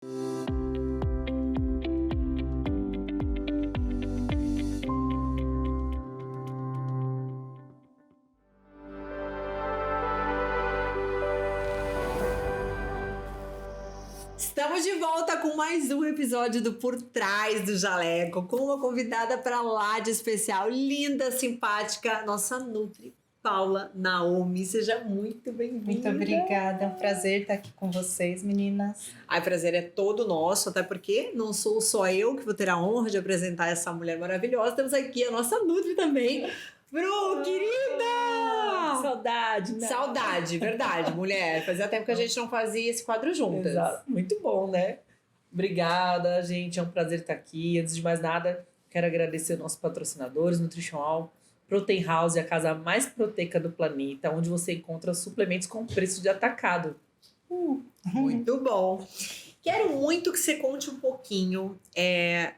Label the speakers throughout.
Speaker 1: Estamos de volta com mais um episódio do Por Trás do Jaleco, com uma convidada para lá de especial, linda, simpática, nossa Nutri, Paula Naomi. Seja muito bem-vinda.
Speaker 2: Muito obrigada, é um prazer estar aqui com vocês, meninas.
Speaker 1: O prazer é todo nosso, até porque não sou só eu que vou ter a honra de apresentar essa mulher maravilhosa, temos aqui a nossa Nutri também. Bru, querida!
Speaker 2: Saudade, né?
Speaker 1: Saudade, verdade, mulher. Fazia tempo que a gente não fazia esse quadro juntas.
Speaker 2: Exato. Muito bom, né? Obrigada, gente. É um prazer estar aqui. Antes de mais nada, quero agradecer aos nossos patrocinadores, Nutritional, Protein House, a casa mais proteica do planeta, onde você encontra suplementos com preço de atacado.
Speaker 1: Muito bom. Quero muito que você conte um pouquinho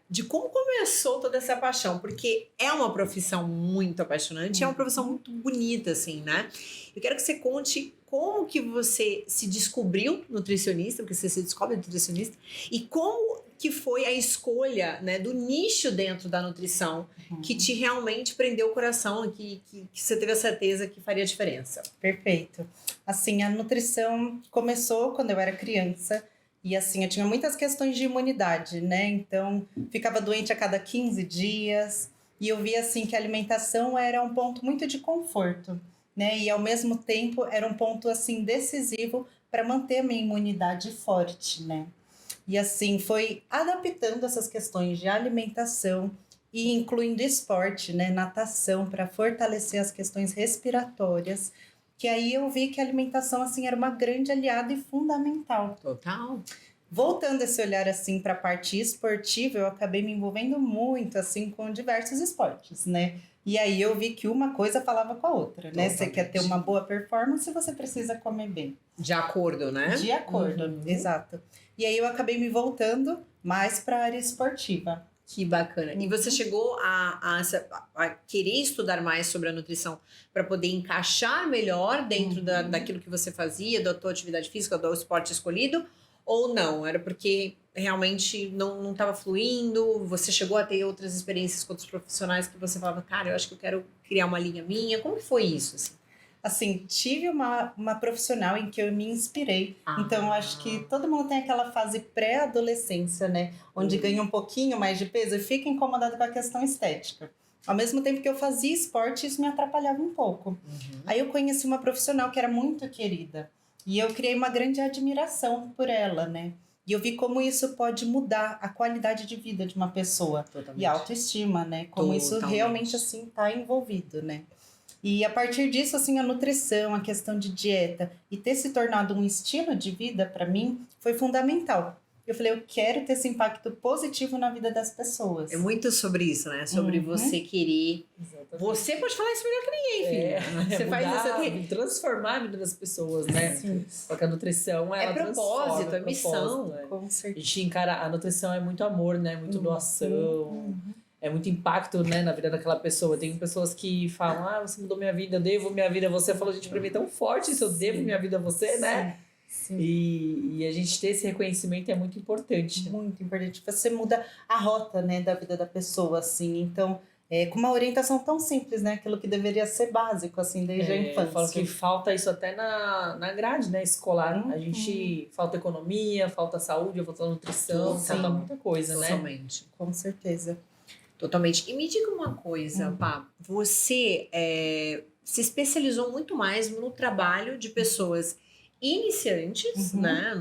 Speaker 1: de como começou toda essa paixão, porque é uma profissão muito apaixonante, é uma profissão muito bonita, assim, né? Eu quero que você conte como que você se descobriu nutricionista, porque você se descobre nutricionista, e como que foi a escolha, né, do nicho dentro da nutrição que te realmente prendeu o coração, que você teve a certeza que faria diferença.
Speaker 2: Perfeito. Assim, a nutrição começou quando eu era criança. E assim, eu tinha muitas questões de imunidade, né? Então, ficava doente a cada 15 dias. E eu via, assim, que a alimentação era um ponto muito de conforto, né? E, ao mesmo tempo, era um ponto, assim, decisivo para manter a minha imunidade forte, né? E, assim, foi adaptando essas questões de alimentação e incluindo esporte, né? Natação, para fortalecer as questões respiratórias, que aí eu vi que a alimentação, assim, era uma grande aliada e fundamental.
Speaker 1: Total.
Speaker 2: Voltando esse olhar, assim, para a parte esportiva, eu acabei me envolvendo muito, assim, com diversos esportes, né? E aí eu vi que uma coisa falava com a outra, né? Você quer ter uma boa performance, você precisa comer bem.
Speaker 1: De acordo, né?
Speaker 2: De acordo, exato. E aí eu acabei me voltando mais para a área esportiva.
Speaker 1: Que bacana. E você chegou a querer estudar mais sobre a nutrição para poder encaixar melhor dentro daquilo que você fazia, da tua atividade física, do esporte escolhido? Ou não? Era porque realmente não estava fluindo? Você chegou a ter outras experiências com outros profissionais que você falava, cara, eu acho que eu quero criar uma linha minha. Como que foi isso, assim?
Speaker 2: Assim, tive uma profissional em que eu me inspirei. Então, eu acho que todo mundo tem aquela fase pré-adolescência, né? Onde ganha um pouquinho mais de peso e fica incomodado com a questão estética. Ao mesmo tempo que eu fazia esporte, isso me atrapalhava um pouco. Aí eu conheci uma profissional que era muito querida. E eu criei uma grande admiração por ela, né? E eu vi como isso pode mudar a qualidade de vida de uma pessoa.
Speaker 1: Totalmente.
Speaker 2: E a autoestima, né? Como isso realmente, assim, tá envolvido, né? E a partir disso, assim, a nutrição, a questão de dieta e ter se tornado um estilo de vida, para mim, foi fundamental. Eu falei, eu quero ter esse impacto positivo na vida das pessoas.
Speaker 1: É muito sobre isso, né? Sobre você querer...
Speaker 2: Exatamente.
Speaker 1: Você pode falar isso melhor que ninguém, filha. Você faz isso...
Speaker 3: transformar a vida das pessoas, né?
Speaker 2: Sim.
Speaker 3: Porque a nutrição, ela
Speaker 1: propósito, é missão.
Speaker 3: Né?
Speaker 2: Com
Speaker 3: A
Speaker 2: certeza.
Speaker 3: gente encara... A nutrição é muito amor, né? Muito doação. É muito impacto, né, na vida daquela pessoa. Tem pessoas que falam, você mudou minha vida, eu devo minha vida a você. Falou, gente, pra mim é tão forte isso, eu devo minha vida a você, né?
Speaker 2: Sim.
Speaker 3: E a gente ter esse reconhecimento é muito importante.
Speaker 2: Muito importante. Você muda a rota, né, da vida da pessoa, assim. Então, com uma orientação tão simples, né? Aquilo que deveria ser básico, assim, desde a infância.
Speaker 3: Eu falo que falta isso até na grade, né, escolar. A gente falta economia, falta saúde, falta nutrição, falta muita coisa, né?
Speaker 1: Totalmente.
Speaker 2: Com certeza.
Speaker 1: Totalmente. E me diga uma coisa, Pá. Você se especializou muito mais no trabalho de pessoas iniciantes, né?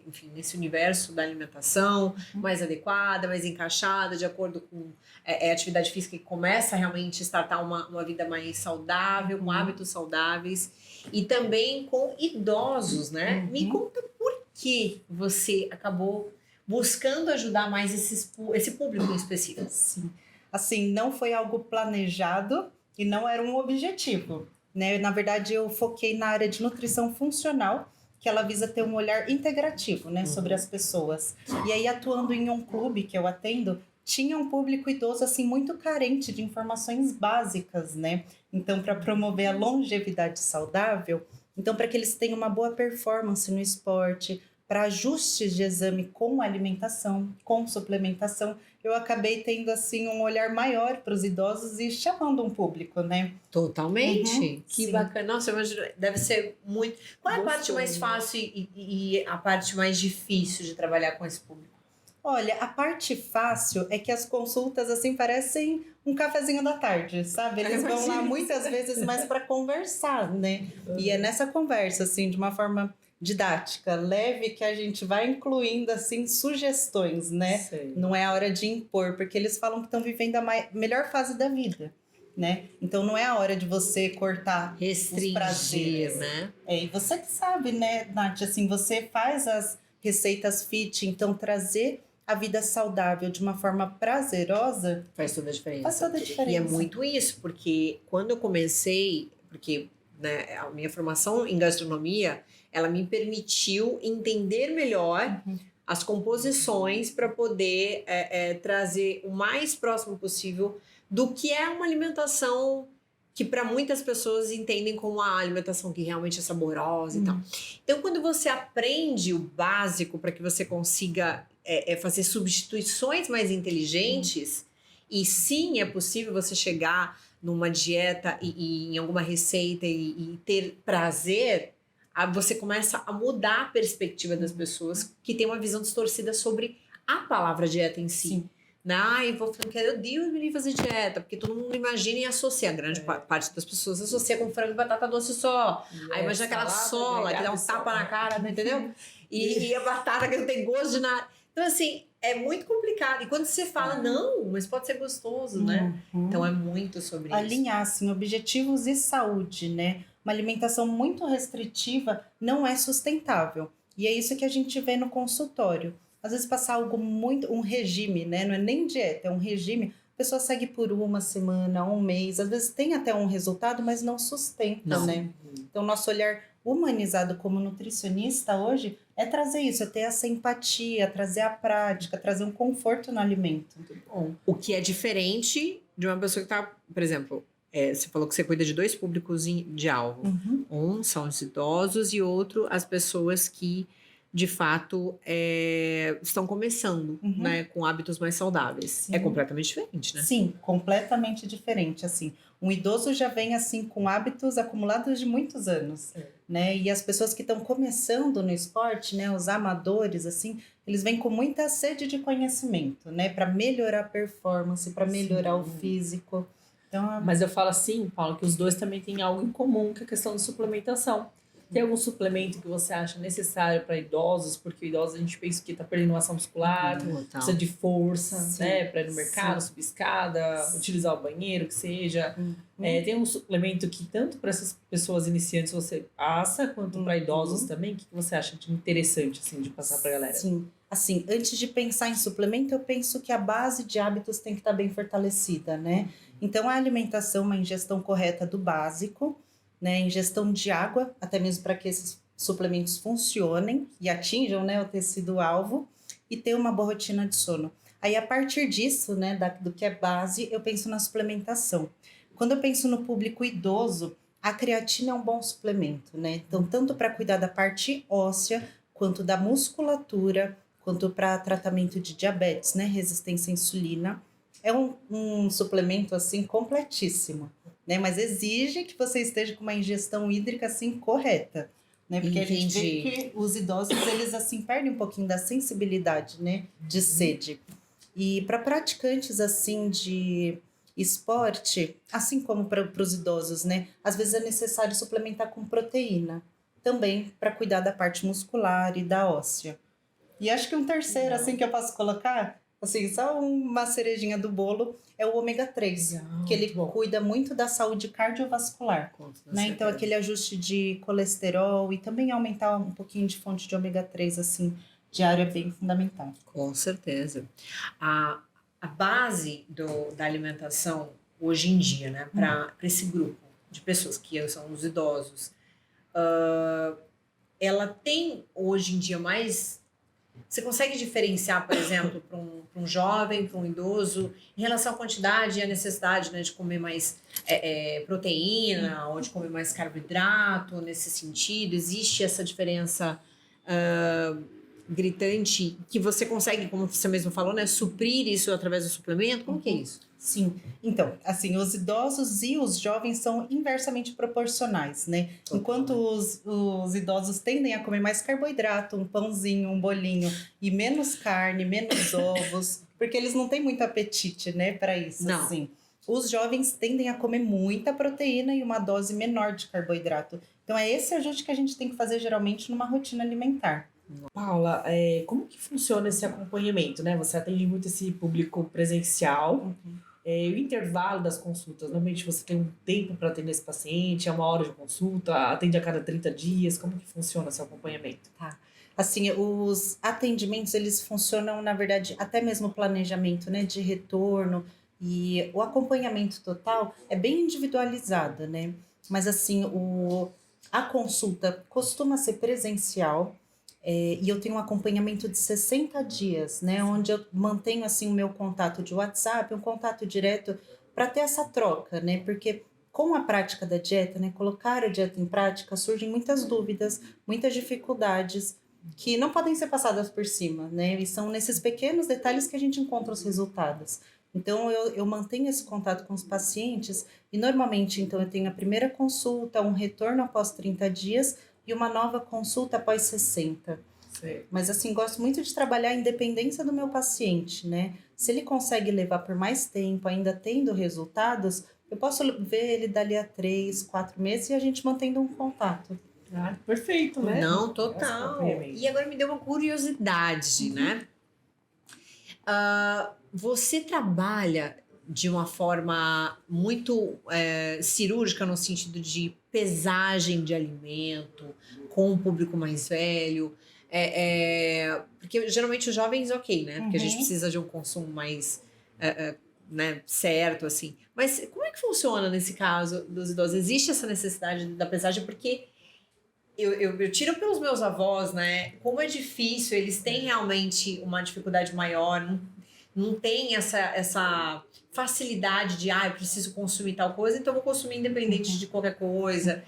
Speaker 1: Enfim, nesse universo da alimentação mais adequada, mais encaixada, de acordo com a atividade física que começa a realmente startar uma vida mais saudável, com hábitos saudáveis. E também com idosos, né? Me conta por que você acabou buscando ajudar mais esse público em específico.
Speaker 2: Sim. Assim, não foi algo planejado e não era um objetivo, né? Na verdade, eu foquei na área de nutrição funcional, que ela visa ter um olhar integrativo, né, sobre as pessoas. E aí, atuando em um clube que eu atendo, tinha um público idoso, assim, muito carente de informações básicas, né? Então, para promover a longevidade saudável, então, para que eles tenham uma boa performance no esporte, para ajustes de exame com alimentação, com suplementação, eu acabei tendo assim um olhar maior para os idosos e chamando um público, né?
Speaker 1: Totalmente. Que
Speaker 2: sim.
Speaker 1: bacana. Nossa, imagina, deve ser muito. Qual é a parte
Speaker 3: Gostoso,
Speaker 1: mais
Speaker 3: né?
Speaker 1: fácil e a parte mais difícil de trabalhar com esse público?
Speaker 2: Olha, a parte fácil é que as consultas assim parecem um cafezinho da tarde, sabe? Eles vão lá muitas vezes mais para conversar, né? E é nessa conversa assim, de uma forma didática, leve, que a gente vai incluindo assim sugestões, né?
Speaker 3: Sei.
Speaker 2: Não é a hora de impor, porque eles falam que estão vivendo a melhor fase da vida, né? Então não é a hora de você cortar os
Speaker 1: Restringir,
Speaker 2: prazeres.
Speaker 1: né?
Speaker 2: E você que sabe, né, Nath, assim, você faz as receitas fit, então trazer a vida saudável de uma forma prazerosa
Speaker 1: Faz toda a diferença.
Speaker 2: faz toda a diferença.
Speaker 1: E é muito isso, porque quando eu comecei, porque né, a minha formação em gastronomia, ela me permitiu entender melhor as composições para poder trazer o mais próximo possível do que é uma alimentação que para muitas pessoas entendem como uma alimentação que realmente é saborosa e tal. Então, quando você aprende o básico para que você consiga fazer substituições mais inteligentes, e sim, é possível você chegar numa dieta e em alguma receita e ter prazer, você começa a mudar a perspectiva das pessoas que têm uma visão distorcida sobre a palavra dieta em si.
Speaker 2: Sim.
Speaker 1: Ai, vou falando que Deus me livre fazer dieta, porque todo mundo imagina e associa. A grande parte das pessoas associa com frango e batata doce só. Aí imagina aquela sola que dá um tapa na cara, entendeu? E a batata que não tem gosto de nada. Então, assim, é muito complicado. E quando você fala, não, mas pode ser gostoso, né? Então é muito sobre isso.
Speaker 2: Alinhar, assim, objetivos e saúde, né? Uma alimentação muito restritiva não é sustentável. E é isso que a gente vê no consultório. Às vezes passar algo muito, um regime, né? Não é nem dieta, é um regime. A pessoa segue por uma semana, um mês. Às vezes tem até um resultado, mas não sustenta, né? Então, nosso olhar humanizado como nutricionista hoje é trazer isso, é ter essa empatia, trazer a prática, trazer um conforto no alimento.
Speaker 3: Muito bom.
Speaker 1: O que é diferente de uma pessoa que tá, por exemplo, você falou que você cuida de 2 públicos de alvo. Um são os idosos e outro as pessoas que, de fato, estão começando, né, com hábitos mais saudáveis.
Speaker 2: Sim.
Speaker 1: É completamente diferente, né?
Speaker 2: Sim, completamente diferente, assim. Um idoso já vem, assim, com hábitos acumulados de muitos anos, né? E as pessoas que estão começando no esporte, né, os amadores, assim, eles vêm com muita sede de conhecimento, né? Para melhorar a performance, para melhorar o físico. Então,
Speaker 3: Mas eu falo assim, Paulo, que os dois também têm algo em comum, que é a questão de suplementação. Tem algum suplemento que você acha necessário para idosos? Porque idosos a gente pensa que está perdendo massa muscular, precisa de força, né? Para ir no mercado, subir escada, utilizar o banheiro, que seja. Tem um suplemento que tanto para essas pessoas iniciantes você passa, quanto para idosos também. O que você acha de interessante assim, de passar para a galera?
Speaker 2: Sim. Assim, antes de pensar em suplemento, eu penso que a base de hábitos tem que estar bem fortalecida, né? Então, a alimentação, uma ingestão correta do básico, né, ingestão de água, até mesmo para que esses suplementos funcionem e atinjam, né, o tecido-alvo, e ter uma boa rotina de sono. Aí, a partir disso, né, do que é base, eu penso na suplementação. Quando eu penso no público idoso, a creatina é um bom suplemento, né? Então, tanto para cuidar da parte óssea, quanto da musculatura, quanto para tratamento de diabetes, né, resistência à insulina. É um suplemento, assim, completíssimo. Né, mas exige que você esteja com uma ingestão hídrica assim correta, né? Porque a gente vê que os idosos eles assim perdem um pouquinho da sensibilidade, né, de sede. E para praticantes assim de esporte, assim como para os idosos, né, às vezes é necessário suplementar com proteína, também para cuidar da parte muscular e da óssea. E acho que um terceiro assim que eu posso colocar, assim, só uma cerejinha do bolo, é o ômega 3, que ele cuida muito da saúde cardiovascular, né? Então, aquele ajuste de colesterol e também aumentar um pouquinho de fonte de ômega 3, assim, diário é bem fundamental.
Speaker 1: Com certeza. A base da alimentação, hoje em dia, né, para esse grupo de pessoas que são os idosos, ela tem, hoje em dia, mais... Você consegue diferenciar, por exemplo, para um jovem, para um idoso, em relação à quantidade e à necessidade, né, de comer mais proteína ou de comer mais carboidrato nesse sentido? Existe essa diferença gritante que você consegue, como você mesmo falou, né, suprir isso através do suplemento? Como que é isso?
Speaker 2: Sim, então, assim, os idosos e os jovens são inversamente proporcionais, né? Enquanto os idosos tendem a comer mais carboidrato, um pãozinho, um bolinho, e menos carne, menos ovos, porque eles não têm muito apetite, né, para isso,
Speaker 1: Não.
Speaker 2: assim. Os jovens tendem a comer muita proteína e uma dose menor de carboidrato. Então, é esse ajuste que a gente tem que fazer geralmente numa rotina alimentar.
Speaker 3: Paula, como que funciona esse acompanhamento, né? Você atende muito esse público presencial. O intervalo das consultas, normalmente você tem um tempo para atender esse paciente, é 1 hora de consulta, atende a cada 30 dias, como que funciona esse acompanhamento?
Speaker 2: Tá. Assim, os atendimentos, eles funcionam, na verdade, até mesmo o planejamento, né, de retorno e o acompanhamento total é bem individualizado, né? Mas, assim, a consulta costuma ser presencial, e eu tenho um acompanhamento de 60 dias, né? Onde eu mantenho, assim, o meu contato de WhatsApp, um contato direto para ter essa troca, né? Porque com a prática da dieta, né? Colocar a dieta em prática, surgem muitas dúvidas, muitas dificuldades que não podem ser passadas por cima, né? E são nesses pequenos detalhes que a gente encontra os resultados. Então, eu mantenho esse contato com os pacientes e, normalmente, então, eu tenho a primeira consulta, um retorno após 30 dias e uma nova consulta após 60.
Speaker 3: Certo.
Speaker 2: Mas, assim, gosto muito de trabalhar a independência do meu paciente, né? Se ele consegue levar por mais tempo, ainda tendo resultados, eu posso ver ele dali a 3, 4 meses e a gente mantendo um contato.
Speaker 3: Ah, perfeito, né?
Speaker 1: Não, total. E agora me deu uma curiosidade, né? Você trabalha de uma forma muito cirúrgica no sentido de pesagem de alimento com o público mais velho? Porque geralmente os jovens, ok, né? Porque a gente precisa de um consumo mais né, certo, assim. Mas como é que funciona nesse caso dos idosos? Existe essa necessidade da pesagem? Porque eu tiro pelos meus avós, né? Como é difícil, eles têm realmente uma dificuldade maior, não tem essa facilidade de, eu preciso consumir tal coisa, então eu vou consumir independente de qualquer coisa.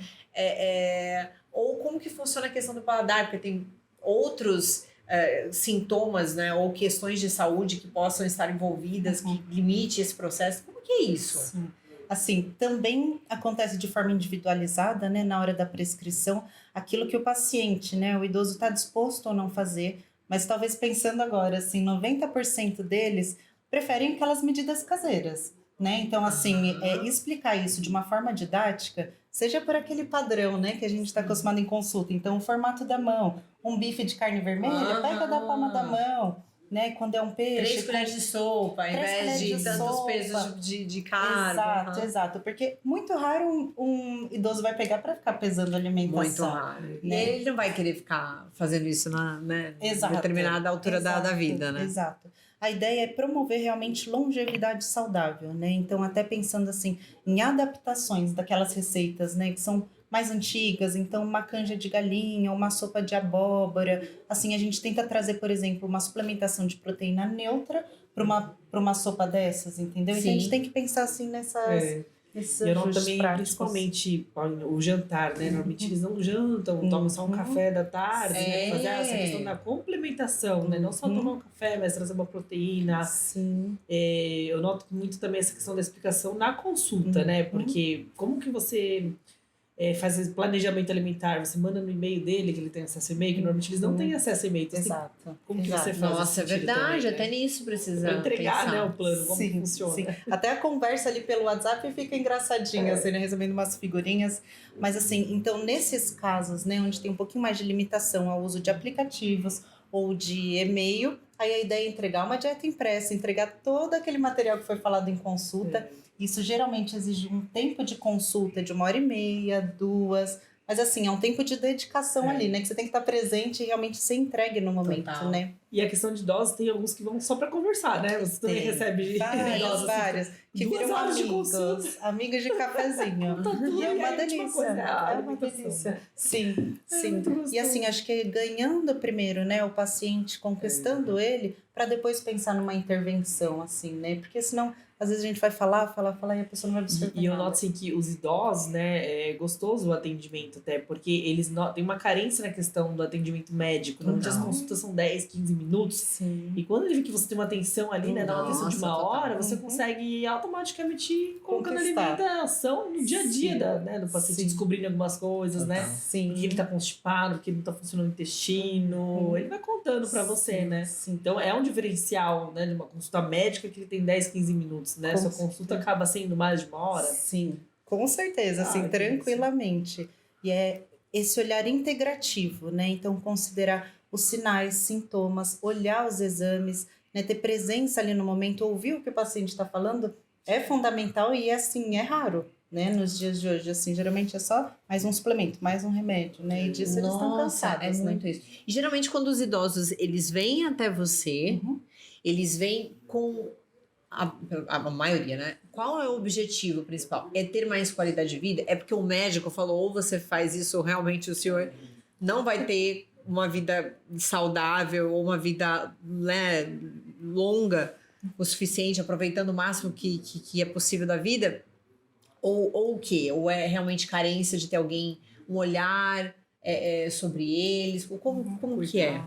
Speaker 1: Ou como que funciona a questão do paladar, porque tem outros sintomas, né? Ou questões de saúde que possam estar envolvidas, que limite esse processo. Como que é isso?
Speaker 2: Sim. Assim, também acontece de forma individualizada, né, na hora da prescrição, aquilo que o paciente, né, o idoso está disposto ou não fazer, mas talvez pensando agora, assim, 90% deles preferem aquelas medidas caseiras, né? Então, assim, explicar isso de uma forma didática, seja por aquele padrão, né, que a gente está acostumado em consulta. Então, o formato da mão, um bife de carne vermelha, pega da palma da mão, né? Quando é um peixe...
Speaker 1: 3 colheres de sopa, ao invés de tantos pesos de carbo.
Speaker 2: Exato. Porque muito raro um idoso vai pegar para ficar pesando alimentação.
Speaker 1: Muito raro.
Speaker 2: Né?
Speaker 1: E ele não vai querer ficar fazendo isso em determinada altura da vida, né?
Speaker 2: Exato. A ideia é promover realmente longevidade saudável, né? Então, até pensando assim, em adaptações daquelas receitas, né? Que são mais antigas, então uma canja de galinha, uma sopa de abóbora. Assim, a gente tenta trazer, por exemplo, uma suplementação de proteína neutra para uma sopa dessas, entendeu?
Speaker 1: Sim.
Speaker 2: Então, a gente tem que pensar assim nesses
Speaker 3: E eu noto
Speaker 2: ajustes
Speaker 3: também,
Speaker 2: práticos.
Speaker 3: principalmente, o jantar, né? Normalmente eles não jantam, tomam só um café da tarde, né? Fazer essa questão da complementação, né? Não só tomar um café, mas trazer uma proteína.
Speaker 2: Sim.
Speaker 3: Eu noto muito também essa questão da explicação na consulta, né? Porque como que você faz esse planejamento alimentar? Você manda no e-mail dele que ele tem acesso ao e-mail, que normalmente eles não têm acesso ao e-mail. Então,
Speaker 2: Exato.
Speaker 3: Como que você faz?
Speaker 1: Nossa, é verdade,
Speaker 3: também, né?
Speaker 1: até nisso precisa
Speaker 3: Pra entregar,
Speaker 1: pensar.
Speaker 3: né, o plano, como que funciona.
Speaker 2: Sim. Até a conversa ali pelo WhatsApp fica engraçadinha, assim, né? Resumindo umas figurinhas. Mas assim, então nesses casos, né, onde tem um pouquinho mais de limitação ao uso de aplicativos ou de e-mail, aí a ideia é entregar uma dieta impressa, entregar todo aquele material que foi falado em consulta. Isso geralmente exige um tempo de consulta de 1h30, 2. Mas assim, é um tempo de dedicação ali, né? Que você tem que estar presente e realmente ser entregue no momento,
Speaker 1: Total.
Speaker 2: né?
Speaker 3: E a questão de idosos, tem alguns que vão só para conversar, né? Você também recebe idosos
Speaker 2: vários que
Speaker 3: 2
Speaker 2: viram
Speaker 3: horas de
Speaker 2: amigos,
Speaker 3: consulta.
Speaker 2: amigos de cafezinho. E é uma delícia. É uma delícia. Sim.
Speaker 3: Muito
Speaker 2: E assim, acho que ganhando primeiro, né, o paciente, conquistando ele, para depois pensar numa intervenção, assim, né? Porque senão às vezes a gente vai falar e a pessoa não vai absorver
Speaker 3: E eu
Speaker 2: nada.
Speaker 3: noto assim que os idosos, né, é gostoso o atendimento até, porque eles têm uma carência na questão do atendimento médico. Normalmente as consultas são 10, 15 minutos.
Speaker 2: Sim.
Speaker 3: E quando ele vê que você tem uma atenção ali, né, dá uma atenção de uma
Speaker 1: Nossa,
Speaker 3: hora,
Speaker 1: total.
Speaker 3: você consegue automaticamente ir colocando
Speaker 2: Conquistar.
Speaker 3: alimentação no dia a dia do paciente,
Speaker 2: Sim.
Speaker 3: descobrindo algumas coisas, né?
Speaker 2: Sim.
Speaker 3: Porque ele tá constipado, porque não tá funcionando o intestino. Ele vai contando pra você, né?
Speaker 2: Sim.
Speaker 3: Então é um diferencial, né, de uma consulta médica que ele tem 10, 15 minutos, né?
Speaker 2: Com
Speaker 3: Sua consulta
Speaker 2: certeza.
Speaker 3: acaba sendo mais de uma hora.
Speaker 2: Sim, com certeza, assim,
Speaker 3: que
Speaker 2: tranquilamente. E é esse olhar integrativo, né? Então, considerar os sinais, sintomas, olhar os exames, né? Ter presença ali no momento, ouvir o que o paciente está falando é fundamental e, assim, é raro, né? Nos dias de hoje, assim, geralmente é só mais um suplemento, mais um remédio, né? E disso eles estão cansados,
Speaker 1: é
Speaker 2: né?
Speaker 1: muito isso. E geralmente quando os idosos, eles vêm até você,
Speaker 2: Uhum.
Speaker 1: eles vêm com a maioria, né? Qual é o objetivo principal? É ter mais qualidade de vida? É porque o médico falou, ou você faz isso, ou realmente o senhor não vai ter uma vida saudável, ou uma vida, né, longa o suficiente, aproveitando o máximo que é possível da vida? Ou o quê? Ou é realmente carência de ter alguém, um olhar sobre eles? Como que é?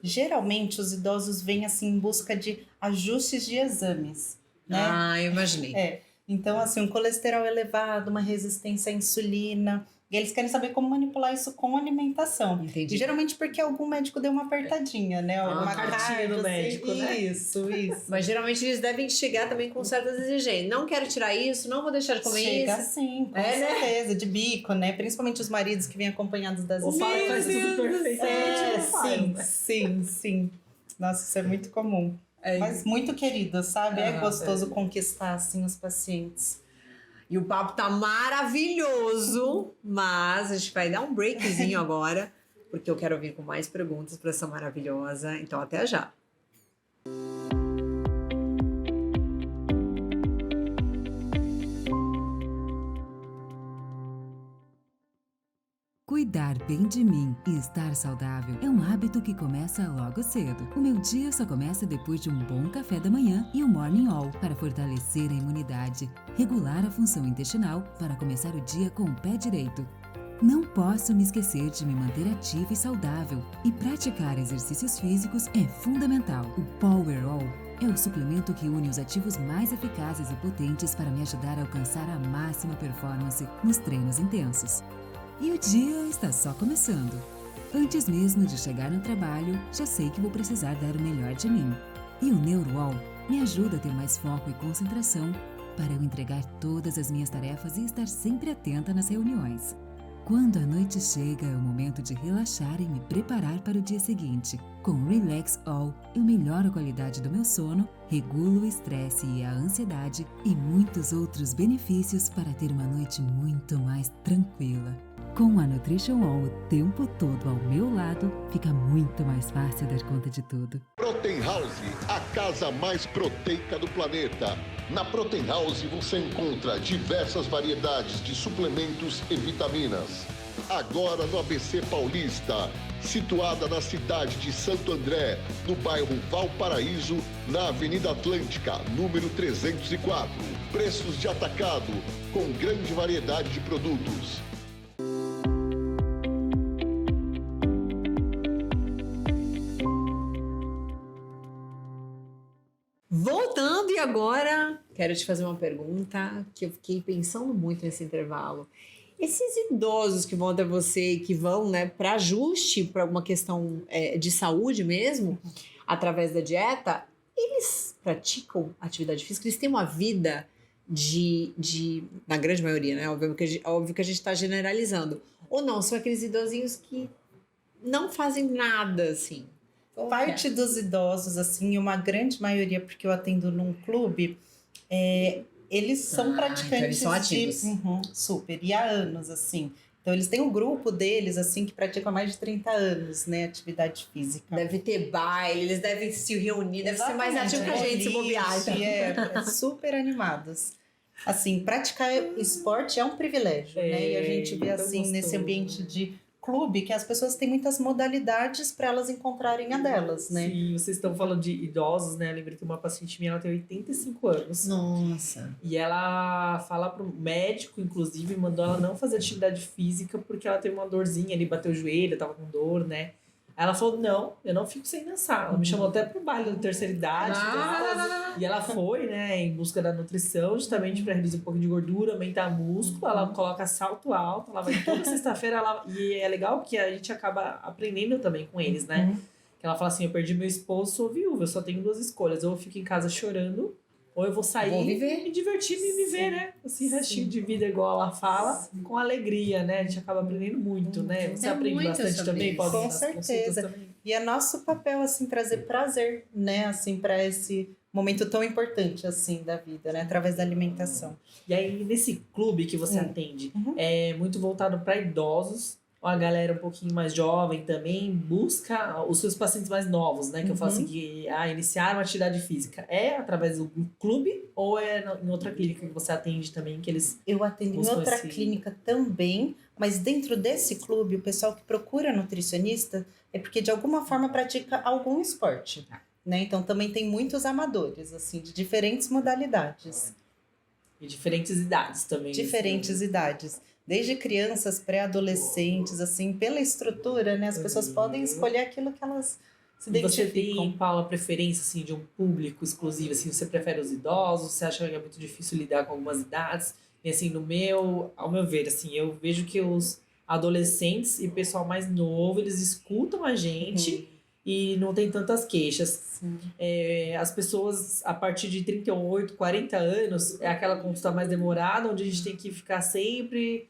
Speaker 2: Geralmente, os idosos vêm, assim, em busca de ajustes de exames, né?
Speaker 1: Ah, eu imaginei.
Speaker 2: Então, assim, um colesterol elevado, uma resistência à insulina. E eles querem saber como manipular isso com alimentação.
Speaker 1: Entendi.
Speaker 2: E geralmente porque algum médico deu uma apertadinha, né? Uma
Speaker 3: cartinha do médico, né?
Speaker 2: Isso.
Speaker 1: Mas geralmente eles devem chegar também com certas exigências. Não quero tirar isso, não vou deixar de comer
Speaker 2: Chega
Speaker 1: isso.
Speaker 2: assim, com
Speaker 1: É, né?
Speaker 2: certeza, de bico, né? Principalmente os maridos que vêm acompanhados das
Speaker 3: O pai faz tudo perfeitamente.
Speaker 2: Sim. Nossa, isso é muito comum. Mas muito querido, sabe? É gostoso conquistar, assim, os pacientes.
Speaker 1: E o papo tá maravilhoso, mas a gente vai dar um breakzinho agora, porque eu quero vir com mais perguntas para essa maravilhosa. Então, até já.
Speaker 4: Cuidar bem de mim e estar saudável é um hábito que começa logo cedo. O meu dia só começa depois de um bom café da manhã e um Morning All para fortalecer a imunidade, regular a função intestinal para começar o dia com o pé direito. Não posso me esquecer de me manter ativa e saudável, e praticar exercícios físicos é fundamental. O Power All é o suplemento que une os ativos mais eficazes e potentes para me ajudar a alcançar a máxima performance nos treinos intensos. E o dia está só começando. Antes mesmo de chegar no trabalho, já sei que vou precisar dar o melhor de mim. E o NeuroAll me ajuda a ter mais foco e concentração para eu entregar todas as minhas tarefas e estar sempre atenta nas reuniões. Quando a noite chega, é o momento de relaxar e me preparar para o dia seguinte. Com o Relax All, eu melhoro a qualidade do meu sono, regulo o estresse e a ansiedade e muitos outros benefícios para ter uma noite muito mais tranquila. Com a Nutrition All o tempo todo ao meu lado, fica muito mais fácil dar conta de tudo.
Speaker 5: Protein House, a casa mais proteica do planeta. Na Protein House você encontra diversas variedades de suplementos e vitaminas. Agora no ABC Paulista, situada na cidade de Santo André, no bairro Valparaíso, na Avenida Atlântica, número 304. Preços de atacado, com grande variedade de produtos.
Speaker 1: Voltando, e agora quero te fazer uma pergunta que eu fiquei pensando muito nesse intervalo. Esses idosos que vão até você, que vão, né, para ajuste, para alguma questão de saúde mesmo, através da dieta, eles praticam atividade física? Eles têm uma vida na grande maioria, né? Óbvio que a gente está generalizando. Ou não, são aqueles idosinhos que não fazem nada, assim.
Speaker 2: Parte dos idosos, assim, uma grande maioria, porque eu atendo num clube, eles são praticantes
Speaker 1: então eles são ativos.
Speaker 2: Super, e há anos, assim. Então, eles têm um grupo deles, assim, que praticam há mais de 30 anos, né, atividade física.
Speaker 1: Deve ter baile, eles devem se reunir, deve ser mais ativo que a gente se bobear. Então.
Speaker 2: Super animados. Assim, praticar esporte é um privilégio, né? E a gente vê, assim, nesse ambiente de clube que as pessoas têm muitas modalidades para elas encontrarem a delas, né?
Speaker 3: Sim, vocês estão falando de idosos, né? Eu lembrei que uma paciente minha, ela tem 85 anos.
Speaker 1: Nossa.
Speaker 3: E ela fala pro médico, inclusive, mandou ela não fazer atividade física porque ela teve uma dorzinha ali, bateu o joelho, tava com dor, né? Aí ela falou, não, eu não fico sem dançar. Ela me chamou até pro baile da terceira idade. E ela foi, né, em busca da nutrição, justamente para reduzir um pouco de gordura, aumentar músculo. Ela coloca salto alto, ela vai toda sexta-feira. E é legal que a gente acaba aprendendo também com eles, né? Que ela fala assim, eu perdi meu esposo, sou viúva, eu só tenho 2 escolhas. Ou eu fico em casa chorando, ou eu vou sair e me divertir, me viver, né? Assim, restinho de vida, igual ela fala, com alegria, né? A gente acaba aprendendo muito, né? Você aprende bastante também, pode
Speaker 2: Com certeza. E é nosso papel, assim, trazer prazer, né? Assim, para esse momento tão importante, assim, da vida, né? Através da alimentação.
Speaker 3: E aí, nesse clube que você atende, é muito voltado para idosos, ou a galera um pouquinho mais jovem também busca os seus pacientes mais novos, né? Que eu falo assim, que iniciaram uma atividade física. É através do clube ou é em outra clínica que você atende também? Que eles
Speaker 2: Eu atendo em outra clínica também, mas dentro desse clube, o pessoal que procura nutricionista é porque de alguma forma pratica algum esporte, né? Então também tem muitos amadores, assim, de diferentes modalidades.
Speaker 3: E diferentes idades também.
Speaker 2: Diferentes idades. Desde crianças, pré-adolescentes, assim, pela estrutura, né? As pessoas podem escolher aquilo que elas se identificam.
Speaker 3: Você tem, Paula, preferência, assim, de um público exclusivo? Assim, você prefere os idosos? Você acha que é muito difícil lidar com algumas idades? E, assim, ao meu ver, assim, eu vejo que os adolescentes e o pessoal mais novo, eles escutam a gente e não tem tantas queixas. As pessoas, a partir de 38, 40 anos, é aquela consulta mais demorada, onde a gente tem que ficar sempre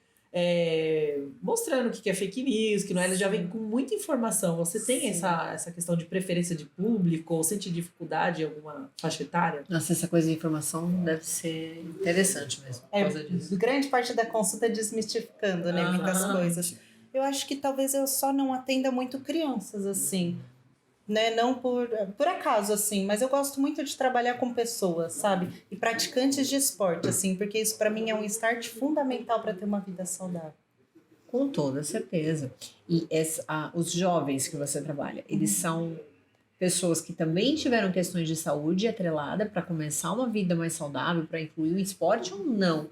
Speaker 3: mostrando o que é fake news, que não é, eles já vêm com muita informação. Você tem essa questão de preferência de público ou sente dificuldade em alguma faixa etária?
Speaker 1: Nossa, essa coisa de informação deve ser interessante mesmo, por causa disso.
Speaker 2: Grande parte da consulta é desmistificando, né? Muitas coisas. Eu acho que talvez eu só não atenda muito crianças, assim, né? Não por acaso, assim, mas eu gosto muito de trabalhar com pessoas, sabe? E praticantes de esporte, assim, porque isso para mim é um start fundamental para ter uma vida saudável.
Speaker 1: Com toda certeza. E os jovens que você trabalha, eles são pessoas que também tiveram questões de saúde atrelada para começar uma vida mais saudável, para incluir o esporte ou não?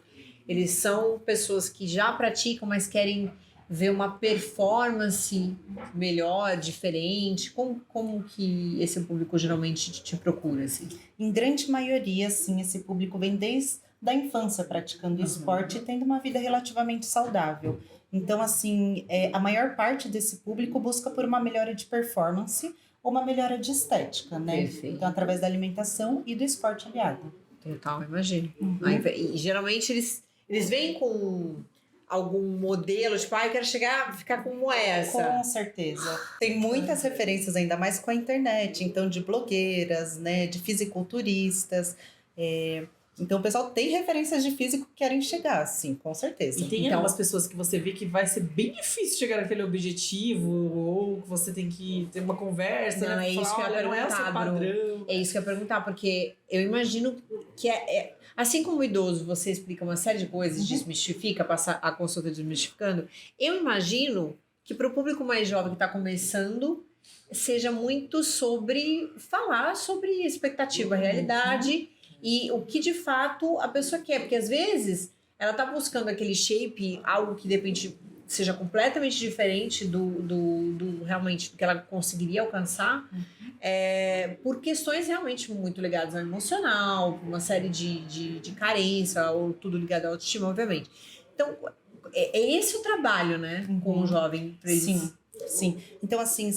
Speaker 1: Eles são pessoas que já praticam, mas querem ver uma performance melhor, diferente? Como que esse público geralmente te procura, assim?
Speaker 2: Em grande maioria, sim, esse público vem desde a infância praticando esporte e tendo uma vida relativamente saudável. Então, assim, a maior parte desse público busca por uma melhora de performance ou uma melhora de estética, né?
Speaker 1: Perfeito.
Speaker 2: Então, através da alimentação e do esporte aliado.
Speaker 1: Total, imagino. E geralmente eles vêm com algum modelo, tipo, eu quero ficar como essa.
Speaker 2: Com certeza. Tem muitas referências, ainda mais com a internet, então de blogueiras, né, de fisiculturistas. Então o pessoal tem referências de físico que querem chegar, sim, com certeza.
Speaker 3: E tem algumas pessoas que você vê que vai ser bem difícil chegar naquele objetivo, ou que você tem que ter uma conversa,
Speaker 1: não,
Speaker 3: né?
Speaker 1: É isso que eu ia perguntar,
Speaker 3: não é o seu padrão.
Speaker 1: É isso que eu ia perguntar, porque eu imagino que assim como o idoso, você explica uma série de coisas, desmistifica, passa a consulta desmistificando, eu imagino que para o público mais jovem que está começando, seja muito sobre falar sobre expectativa, realidade e o que de fato a pessoa quer, porque às vezes ela está buscando aquele shape, algo que de repente seja completamente diferente do realmente do que ela conseguiria alcançar, por questões realmente muito ligadas ao emocional, uma série de carência, ou tudo ligado à autoestima, obviamente. Então, é esse o trabalho, né, com o jovem.
Speaker 2: Sim. Então, assim,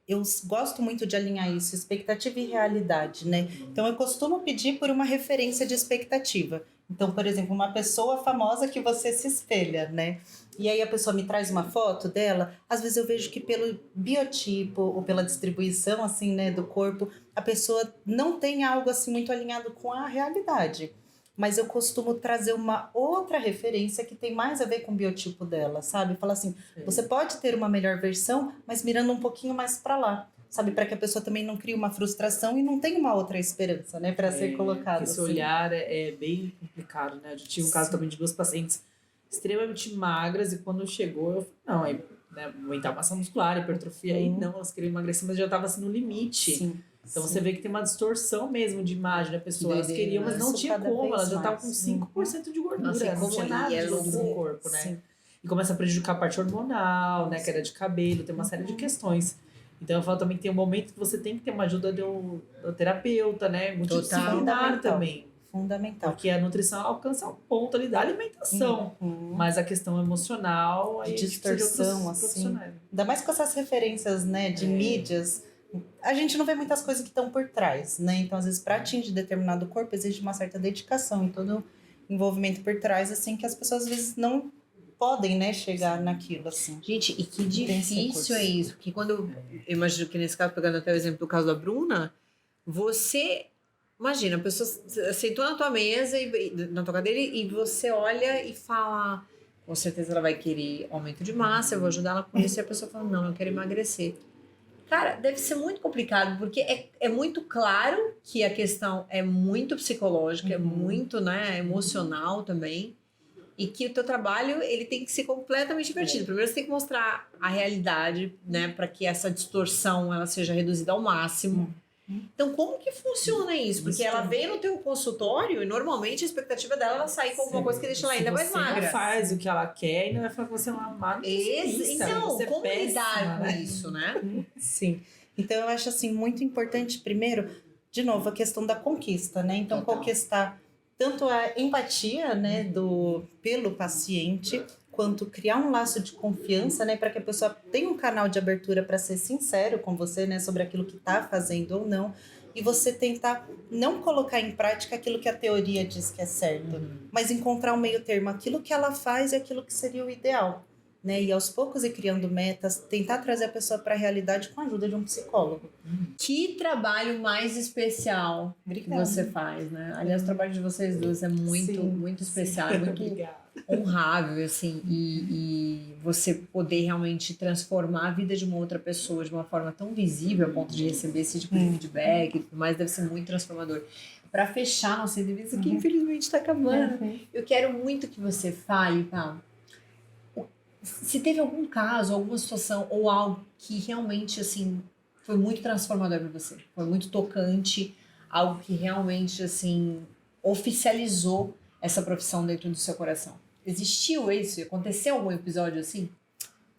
Speaker 2: eu gosto muito de alinhar isso, expectativa e realidade, né? Então, eu costumo pedir por uma referência de expectativa. Então, por exemplo, uma pessoa famosa que você se espelha, né? E aí a pessoa me traz uma foto dela, às vezes eu vejo que pelo biotipo ou pela distribuição, assim, né, do corpo, a pessoa não tem algo, assim, muito alinhado com a realidade. Mas eu costumo trazer uma outra referência que tem mais a ver com o biotipo dela, sabe? Falar assim, você pode ter uma melhor versão, mas mirando um pouquinho mais para lá, sabe? Para que a pessoa também não crie uma frustração e não tenha uma outra esperança, né? Para ser colocada.
Speaker 3: Esse
Speaker 2: assim.
Speaker 3: olhar é bem complicado, né? Eu tive um caso também de 2 pacientes extremamente magras e quando chegou, eu falei, não, né, aumentar a massa muscular, hipertrofia, aí não, elas queriam emagrecer, mas já tava assim no limite.
Speaker 2: Sim.
Speaker 3: Então você vê que tem uma distorção mesmo de imagem da pessoa. Elas
Speaker 1: doideira,
Speaker 3: queriam, mas
Speaker 1: né?
Speaker 3: não
Speaker 2: Isso
Speaker 3: tinha
Speaker 2: cada
Speaker 3: como.
Speaker 2: vez
Speaker 3: Elas já estavam
Speaker 2: mais.
Speaker 3: com 5% de gordura.
Speaker 1: Nossa, e
Speaker 3: não
Speaker 1: como
Speaker 3: tinha nada
Speaker 1: é
Speaker 3: de gordura no
Speaker 2: sim,
Speaker 3: corpo, né?
Speaker 2: sim.
Speaker 3: E começa a prejudicar a parte hormonal, né? Queda de cabelo, tem uma série de questões. Então eu falo também que tem um momento que você tem que ter uma ajuda do terapeuta, né? Multidisciplinar
Speaker 2: Fundamental.
Speaker 3: também.
Speaker 2: Fundamental.
Speaker 3: Porque a nutrição ela alcança um ponto ali da alimentação. Mas a questão emocional, aí
Speaker 2: De
Speaker 3: a gente precisa de outros
Speaker 2: distorção, assim.
Speaker 3: profissionais.
Speaker 2: Ainda mais com essas referências, né, de mídias, a gente não vê muitas coisas que estão por trás, né? Então, às vezes, para atingir determinado corpo, exige uma certa dedicação e todo envolvimento por trás, assim, que as pessoas às vezes não podem, né, chegar naquilo, assim.
Speaker 1: Gente, e que
Speaker 2: Tem esse
Speaker 1: difícil
Speaker 2: recurso.
Speaker 1: é isso. Porque quando eu imagino que nesse caso, pegando até o exemplo do caso da Bruna, você... Imagina, a pessoa sentou na tua mesa, na tua cadeira, e você olha e fala... Com certeza ela vai querer aumento de massa, eu vou ajudar ela com isso. E a pessoa fala, não, eu quero emagrecer. Cara, deve ser muito complicado, porque é muito claro que a questão é muito psicológica, é muito, né, emocional também. E que o teu trabalho, ele tem que ser completamente divertido. Primeiro você tem que mostrar a realidade, né, para que essa distorção ela seja reduzida ao máximo. Então, como que funciona isso? Porque ela vem no teu consultório e normalmente a expectativa dela é ela sair com alguma coisa que deixa ela ainda mais
Speaker 3: Se você
Speaker 1: magra.
Speaker 3: não faz o que ela quer, ainda vai falar que você é uma má nutricionista.
Speaker 1: Então,
Speaker 3: Você é
Speaker 1: como
Speaker 3: péssima,
Speaker 1: lidar com
Speaker 3: né?
Speaker 1: isso, né?
Speaker 2: Sim. Então, eu acho, assim, muito importante, primeiro, de novo, a questão da conquista, né? Então, conquistar tanto a empatia, né, pelo paciente, quanto criar um laço de confiança, né, para que a pessoa tenha um canal de abertura para ser sincero com você, né, sobre aquilo que está fazendo ou não, e você tentar não colocar em prática aquilo que a teoria diz que é certo, mas encontrar um meio termo, aquilo que ela faz e aquilo que seria o ideal, né, e aos poucos ir criando metas, tentar trazer a pessoa para a realidade com a ajuda de um psicólogo.
Speaker 1: Que trabalho mais especial que você faz, né? Aliás, o trabalho de vocês duas é muito,
Speaker 2: Sim,
Speaker 1: muito especial, é muito
Speaker 3: Obrigada.
Speaker 1: honrável, assim, e você poder realmente transformar a vida de uma outra pessoa de uma forma tão visível, a ponto de receber esse tipo de feedback e tudo mais, deve ser muito transformador. Para fechar nossa entrevista, que infelizmente está acabando, eu quero muito que você fale, tá? Se teve algum caso, alguma situação ou algo que realmente, assim, foi muito transformador para você, foi muito tocante, algo que realmente, assim, oficializou essa profissão dentro do seu coração. Existiu isso? Aconteceu algum episódio assim?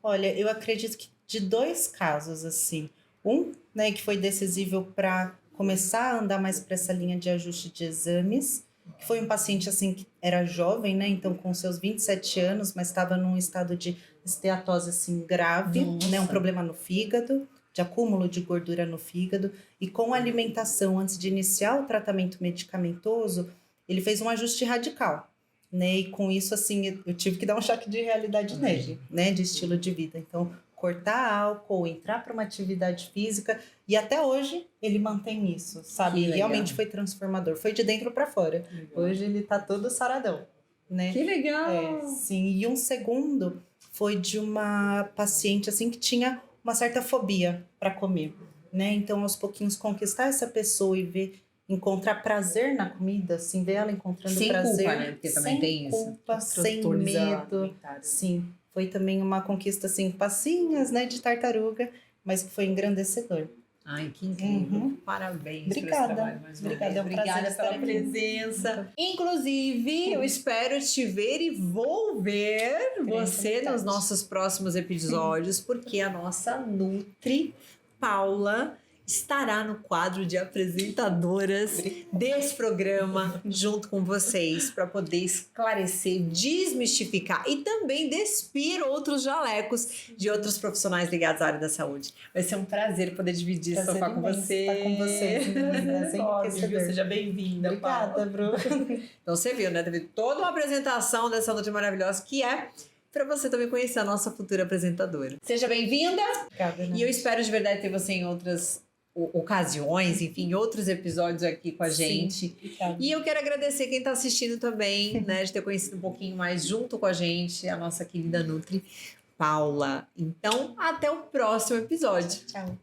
Speaker 2: Olha, eu acredito que de 2 casos, assim. Um, né, que foi decisivo para começar a andar mais para essa linha de ajuste de exames, que foi um paciente, assim, que era jovem, né, então com seus 27 anos, mas estava num estado de esteatose, assim, grave, né, um problema no fígado, de acúmulo de gordura no fígado, e com a alimentação, antes de iniciar o tratamento medicamentoso, ele fez um ajuste radical, né? E com isso, assim, eu tive que dar um choque de realidade nele, né? De estilo de vida. Então, cortar álcool, entrar para uma atividade física, e até hoje ele mantém isso, sabe?
Speaker 1: Que legal.
Speaker 2: Realmente foi transformador. Foi de dentro para fora. Hoje ele tá todo saradão, né?
Speaker 1: Que legal!
Speaker 2: Sim. E um segundo foi de uma paciente, assim, que tinha uma certa fobia para comer, né? Então, aos pouquinhos, conquistar essa pessoa e encontrar prazer na comida, assim, ver ela encontrando
Speaker 1: Sem
Speaker 2: prazer.
Speaker 1: culpa, né? Porque também
Speaker 2: sem
Speaker 1: tem isso.
Speaker 2: culpa, sem
Speaker 3: Transtornos
Speaker 2: medo.
Speaker 3: alimentares.
Speaker 2: Sim, foi também uma conquista, assim, passinhas, né, de tartaruga, mas que foi engrandecedor.
Speaker 1: Ai, que incrível. Parabéns por esse
Speaker 2: Obrigada.
Speaker 1: trabalho mais uma
Speaker 2: Obrigada,
Speaker 1: vez.
Speaker 2: é um prazer
Speaker 1: Obrigada
Speaker 2: estar
Speaker 1: pela
Speaker 2: aqui.
Speaker 1: presença. Inclusive, eu espero te ver e vou ver você
Speaker 2: vontade.
Speaker 1: nos nossos próximos episódios, porque a nossa Nutri, Paula, estará no quadro de apresentadoras desse programa junto com vocês para poder esclarecer, desmistificar e também despir outros jalecos de outros profissionais ligados à área da saúde. Vai ser um prazer poder dividir esse sofá com você.
Speaker 2: Estar com vocês, meninas.
Speaker 3: Óbvio, seja bem-vinda, Paula.
Speaker 2: Obrigada, Bru.
Speaker 1: Então você viu, né? Teve toda uma apresentação dessa Nutri maravilhosa que é para você também conhecer a nossa futura apresentadora. Seja bem-vinda!
Speaker 2: Obrigada, né?
Speaker 1: E eu espero de verdade ter você em outras ocasiões, enfim, em outros episódios aqui com a gente.
Speaker 2: Obrigada.
Speaker 1: E eu quero agradecer quem está assistindo também, né, de ter conhecido um pouquinho mais junto com a gente, a nossa querida Nutri, Paula. Então, até o próximo episódio.
Speaker 2: Tchau.